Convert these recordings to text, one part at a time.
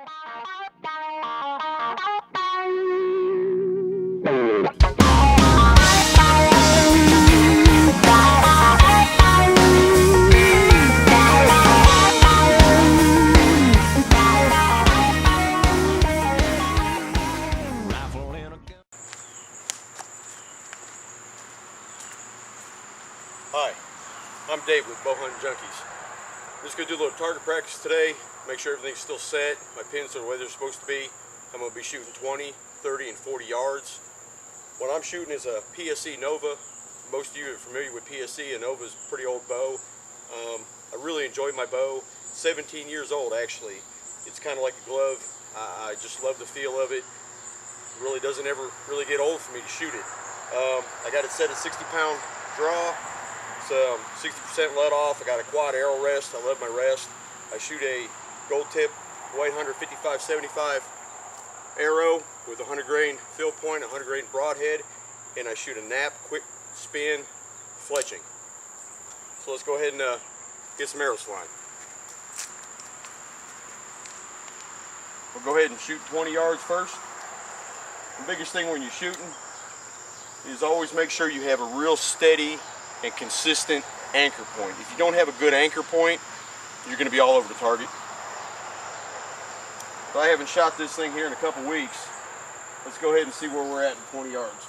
Hi, I'm Dave with Bow Hunting Junkies. I'm just going to do a little target practice today, make sure everything's still set, my pins are the way they're supposed to be. I'm going to be shooting 20, 30, and 40 yards. What I'm shooting is a PSE Nova. Most of you are familiar with PSE. A Nova is a pretty old bow. I really enjoy my bow. 17 years old actually. It's kind of like a glove. I just love the feel of it. It really doesn't ever really get old for me to shoot it. I got it set at 60-pound draw. It's 60% let off. I got a quad arrow rest. I love my rest. I shoot a gold tip White Hunter 55-75 arrow with a 100 grain fill point, 100 grain broadhead, and I shoot a nap quick spin fletching. So let's go ahead and get some arrows flying. We'll go ahead and shoot 20 yards first. The biggest thing when you're shooting is always make sure you have a real steady and consistent anchor point. If you don't have a good anchor point, you're going to be all over the target. So I haven't shot this thing here in a couple weeks. Let's go ahead and see where we're at in 20 yards.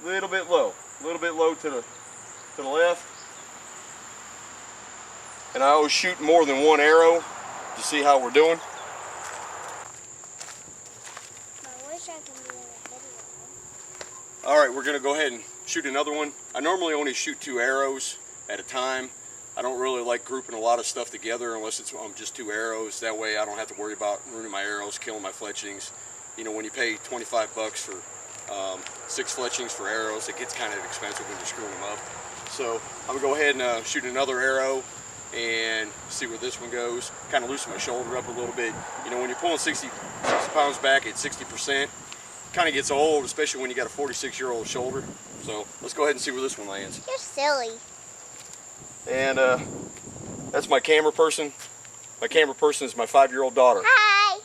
A little bit low to the left. And I always shoot more than one arrow to see how we're doing. I wish I could do a video. Alright, we're going to go ahead and shoot another one. I normally only shoot 2 arrows at a time. I don't really like grouping a lot of stuff together unless it's just 2 arrows. That way I don't have to worry about ruining my arrows, killing my fletchings. You know, when you pay 25 bucks for 6 fletchings for arrows, it gets kind of expensive when you're screwing them up. So I'm going to go ahead and shoot another arrow and see where this one goes. Kind of loosen my shoulder up a little bit. You know, when you're pulling 60 pounds back at 60%, kind of gets old, especially when you got a 46-year-old shoulder. So let's go ahead and see where this one lands. You're silly. And that's my camera person. My camera person is my 5-year-old daughter. Hi.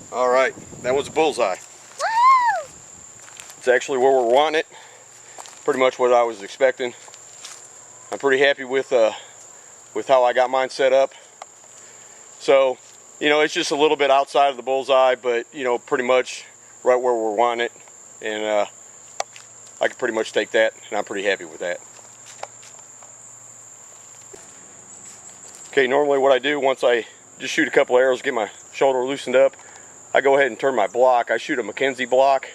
All right, that was a bullseye. Woo! It's actually where we're wanting it. Pretty much what I was expecting. I'm pretty happy with how I got mine set up. So, you know, it's just a little bit outside of the bullseye, but you know, pretty much right where we're wanting it. And I can pretty much take that, and I'm pretty happy with that. Okay, normally what I do once I just shoot a couple arrows, get my shoulder loosened up, I go ahead and turn my block. I shoot a Mackenzie block,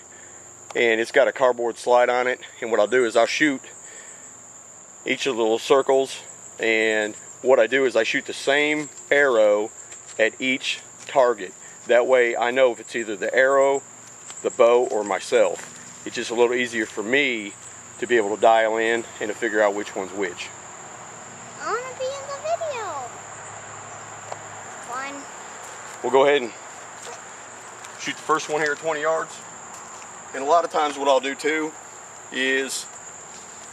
and it's got a cardboard slide on it. And what I'll do is I'll shoot each of the little circles, and what I do is I shoot the same arrow at each target. That way I know if it's either the arrow, the bow, or myself. It's just a little easier for me to be able to dial in and to figure out which one's which. I want to be in the video. Fun. We'll go ahead and shoot the first one here at 20 yards. And a lot of times what I'll do too is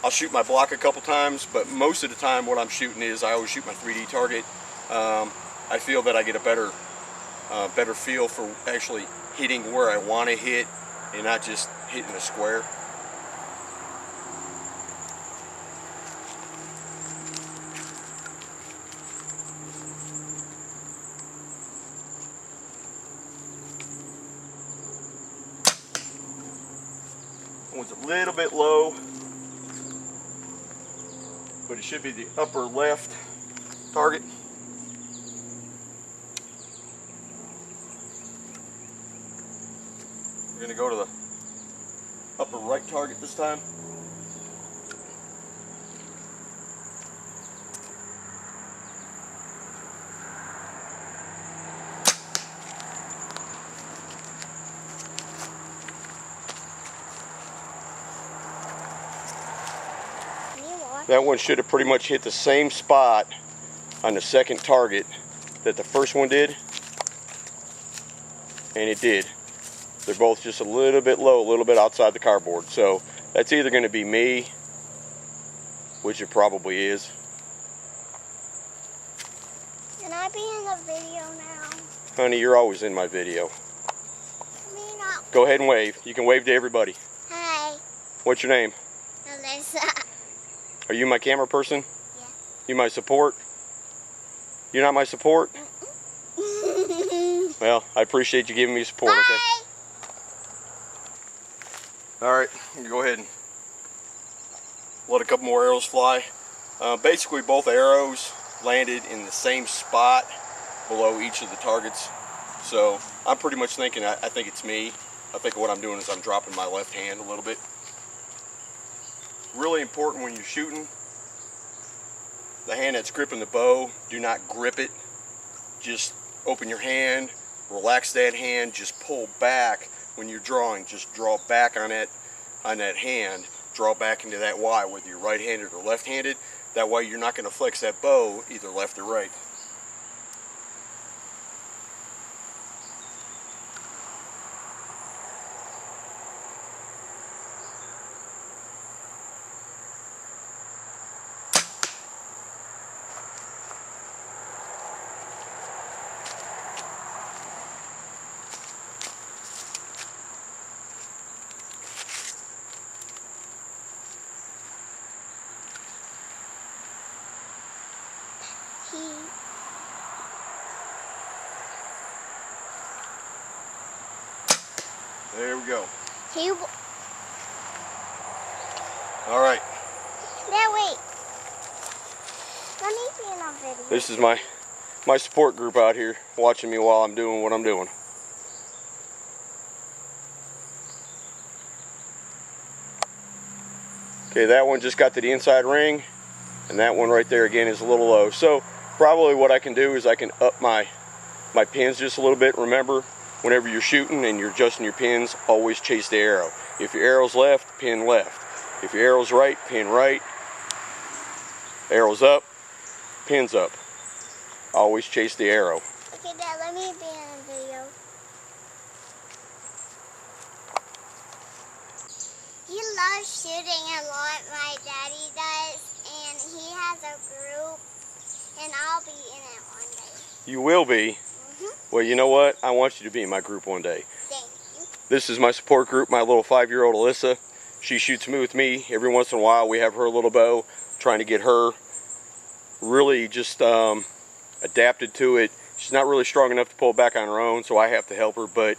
I'll shoot my block a couple times, but most of the time what I'm shooting is I always shoot my 3D target. I feel that I get a better feel for actually hitting where I want to hit and not just hitting a square. One's a little bit low, but it should be the upper left target. We're going to go to the upper right target this time. What? That one should have pretty much hit the same spot on the second target that the first one did. And it did. They're both just a little bit low, a little bit outside the cardboard. So that's either going to be me, which it probably is. Can I be in the video now? Honey, you're always in my video. Me not. Go ahead and wave. You can wave to everybody. Hi, What's your name? Alyssa. Are you my camera person? Yeah. You my support? You're not my support? Well, I appreciate you giving me support, okay? Bye. Alright, go ahead and let a couple more arrows fly. Basically, both arrows landed in the same spot below each of the targets. So I'm pretty much thinking, I think it's me. I think what I'm doing is I'm dropping my left hand a little bit. Really important when you're shooting, the hand that's gripping the bow, do not grip it. Just open your hand, relax that hand, just pull back when you're drawing. Just draw back on that hand, draw back into that Y, whether you're right-handed or left-handed. That way you're not going to flex that bow either left or right. There we go. All right. Now wait. Let me be in a video. This is my support group out here watching me while I'm doing what I'm doing. Okay, that one just got to the inside ring, and that one right there again is a little low. So probably what I can do is I can up my pins just a little bit. Remember, whenever you're shooting and you're adjusting your pins, always chase the arrow. If your arrow's left, pin left. If your arrow's right, pin right. Arrow's up, pins up. Always chase the arrow. Okay, Dad, let me be in a video. He loves shooting a lot, my daddy does, and he has a group, and I'll be in it one day. You will be? Well, you know what? I want you to be in my group one day. Thank you. This is my support group, my little 5-year-old Alyssa. She shoots with me. Every once in a while we have her little bow, trying to get her really just adapted to it. She's not really strong enough to pull back on her own, so I have to help her, but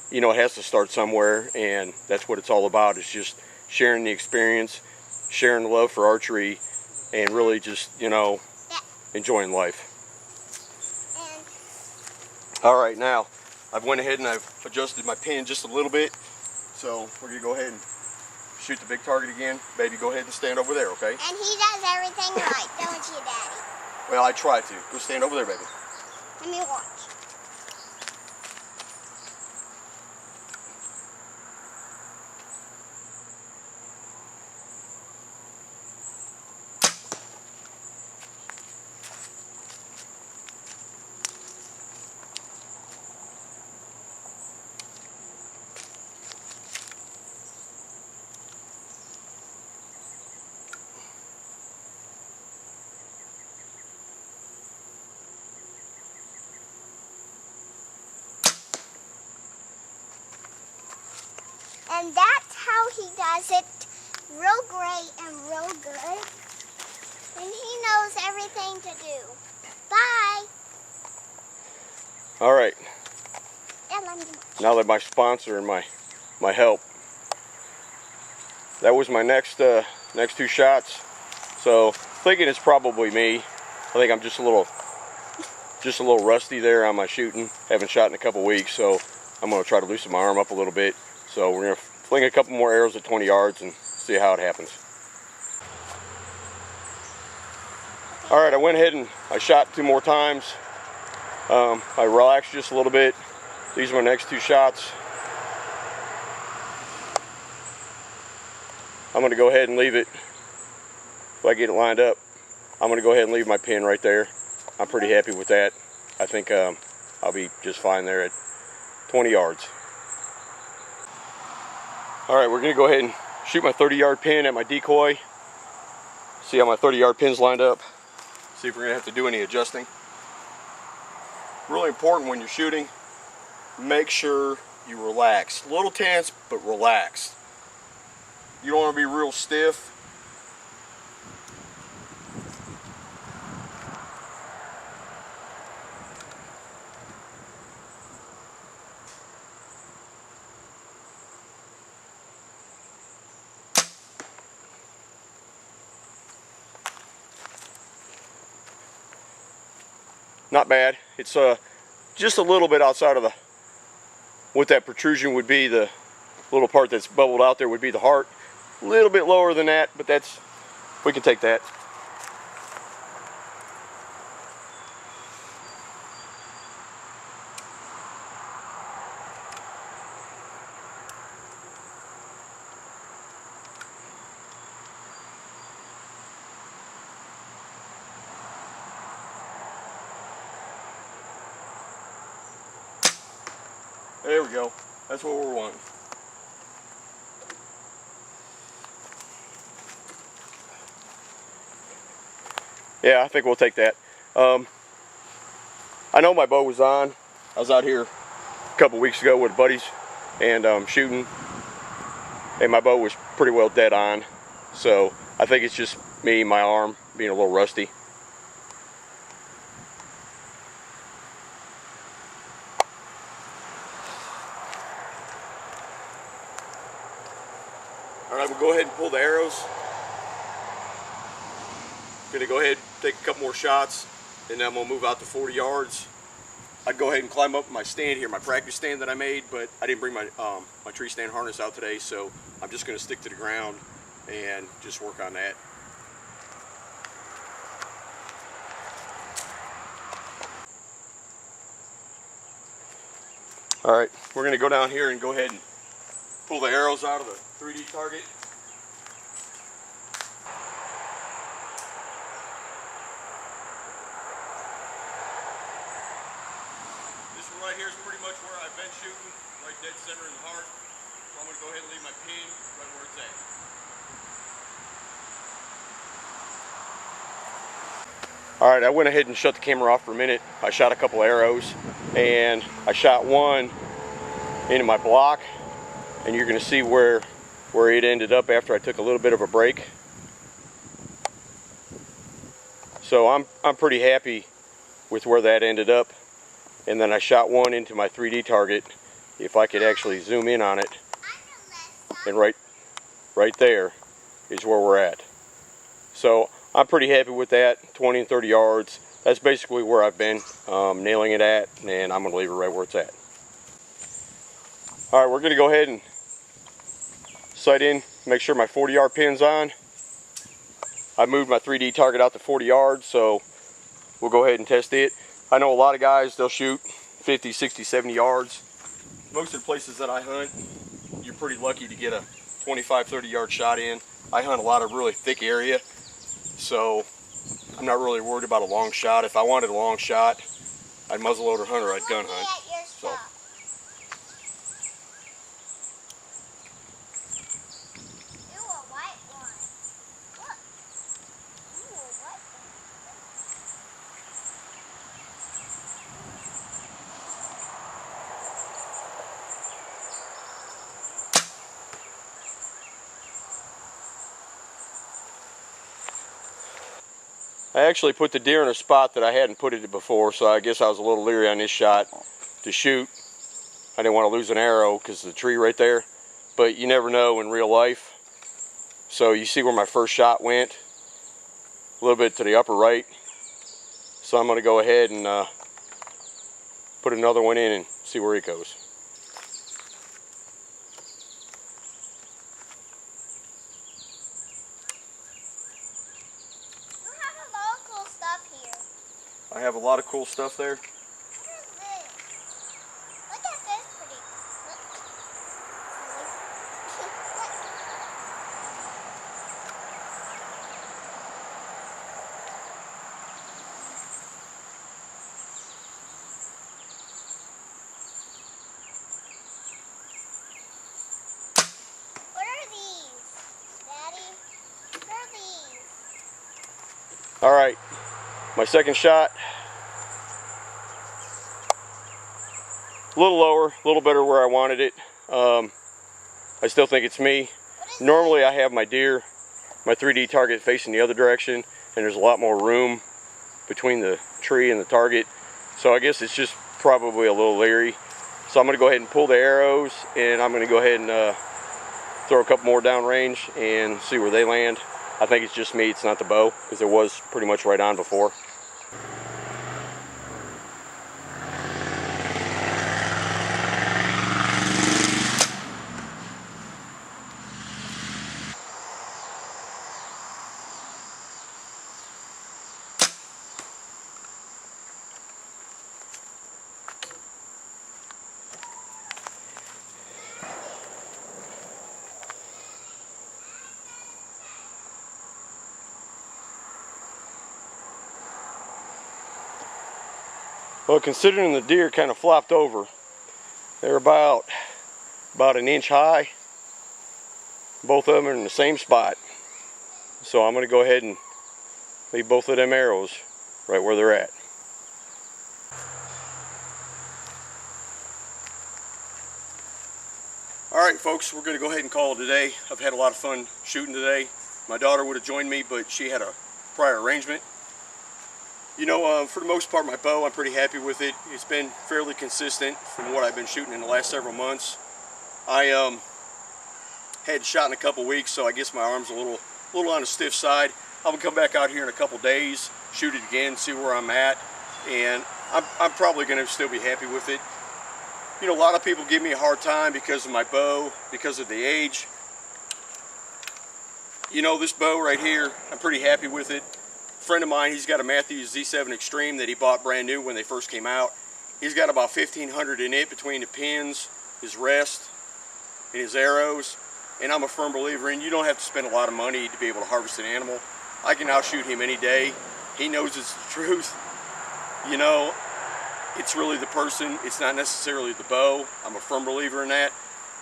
you know, it has to start somewhere, and that's what it's all about. It's just sharing the experience, sharing the love for archery, and really just, you know, enjoying life. All right, now I've went ahead and I've adjusted my pin just a little bit, so we're gonna go ahead and shoot the big target again. Baby, go ahead and stand over there, okay? And he does everything right, don't you, Daddy? Well, I try to. Go stand over there, baby. Let me watch. And that's how he does it, real great and real good. And he knows everything to do. Bye. All right. And let me watch. Now that my sponsor and my help, that was my next two shots. So thinking it's probably me. I think I'm just a little rusty there on my shooting. Haven't shot in a couple weeks, so I'm gonna try to loosen my arm up a little bit. So we're gonna fling a couple more arrows at 20 yards and see how it happens. All right, I went ahead and I shot 2 more times. I relaxed just a little bit. These are my next 2 shots. I'm gonna go ahead and leave it if I get it lined up, I'm going to go ahead and leave my pin right there. I'm pretty happy with that. I think I'll be just fine there at 20 yards. Alright, we're going to go ahead and shoot my 30-yard pin at my decoy. See how my 30-yard pin's lined up. See if we're going to have to do any adjusting. Really important when you're shooting, make sure you relax. A little tense, but relaxed. You don't want to be real stiff. Not bad. It's just a little bit outside of what that protrusion would be. The little part that's bubbled out there would be the heart. A little bit lower than that, but we can take that. There we go. That's what we're wanting. Yeah, I think we'll take that. I know my bow was on. I was out here a couple weeks ago with buddies and shooting, and my bow was pretty well dead on. So I think it's just me, my arm being a little rusty. Alright, we'll go ahead and pull the arrows. Gonna go ahead and take a couple more shots, and then I'm gonna move out to 40 yards. I'd go ahead and climb up my stand here, my practice stand that I made, but I didn't bring my my tree stand harness out today, so I'm just gonna stick to the ground and just work on that. Alright, we're gonna go down here and go ahead and pull the arrows out of the 3D target. This one right here is pretty much where I've been shooting, right dead center in the heart. So I'm going to go ahead and leave my pin right where it's at. Alright, I went ahead and shut the camera off for a minute. I shot a couple arrows, and I shot one into my block, and you're going to see where it ended up after I took a little bit of a break. So I'm pretty happy with where that ended up. And then I shot one into my 3D target. If I could actually zoom in on it, and right there is where we're at. So I'm pretty happy with that. 20 and 30 yards. That's basically where I've been nailing it at, and I'm going to leave it right where it's at. Alright, we're going to go ahead and sight in, make sure my 40-yard pin's on. I moved my 3D target out to 40 yards, so we'll go ahead and test it. I know a lot of guys, they'll shoot 50, 60, 70 yards. Most of the places that I hunt, you're pretty lucky to get a 25, 30-yard shot in. I hunt a lot of really thick area, so I'm not really worried about a long shot. If I wanted a long shot, I'd muzzleloader hunt or I'd gun hunt. So. I actually put the deer in a spot that I hadn't put it before, so I guess I was a little leery on this shot to shoot. I didn't want to lose an arrow because of the tree right there, but you never know in real life. So you see where my first shot went, a little bit to the upper right. So I'm going to go ahead and put another one in and see where it goes. I have a lot of cool stuff there. What is this? Look at this pretty. Look. All right, my second shot. A little lower, a little better where I wanted it. I still think it's me. Normally I have my deer, my 3D target facing the other direction, and there's a lot more room between the tree and the target. So I guess it's just probably a little leery. So I'm going to go ahead and pull the arrows, and I'm going to go ahead and throw a couple more downrange and see where they land. I think it's just me, it's not the bow, because it was pretty much right on before. Well, considering the deer kind of flopped over, they're about an inch high. Both of them are in the same spot. So I'm going to go ahead and leave both of them arrows right where they're at. Alright folks, we're going to go ahead and call it a day. I've had a lot of fun shooting today. My daughter would have joined me, but she had a prior arrangement. You know, for the most part, my bow, I'm pretty happy with it. It's been fairly consistent from what I've been shooting in the last several months. I hadn't shot in a couple weeks, so I guess my arm's a little on the stiff side. I'm gonna come back out here in a couple days, shoot it again, see where I'm at, and I'm probably gonna still be happy with it. You know, a lot of people give me a hard time because of my bow, because of the age. You know, this bow right here, I'm pretty happy with it. A friend of mine, he's got a Mathews Z7 Extreme that he bought brand new when they first came out. He's got about 1,500 in it between the pins, his rest, and his arrows. And I'm a firm believer in you don't have to spend a lot of money to be able to harvest an animal. I can outshoot him any day. He knows it's the truth. You know, it's really the person, it's not necessarily the bow. I'm a firm believer in that.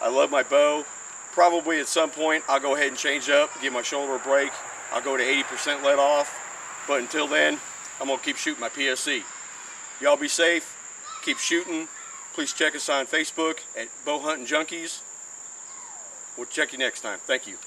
I love my bow. Probably at some point I'll go ahead and change up, give my shoulder a break. I'll go to 80% let off. But until then, I'm going to keep shooting my PSC. Y'all be safe, keep shooting. Please check us on Facebook at Bow Hunting Junkies. We'll check you next time. Thank you.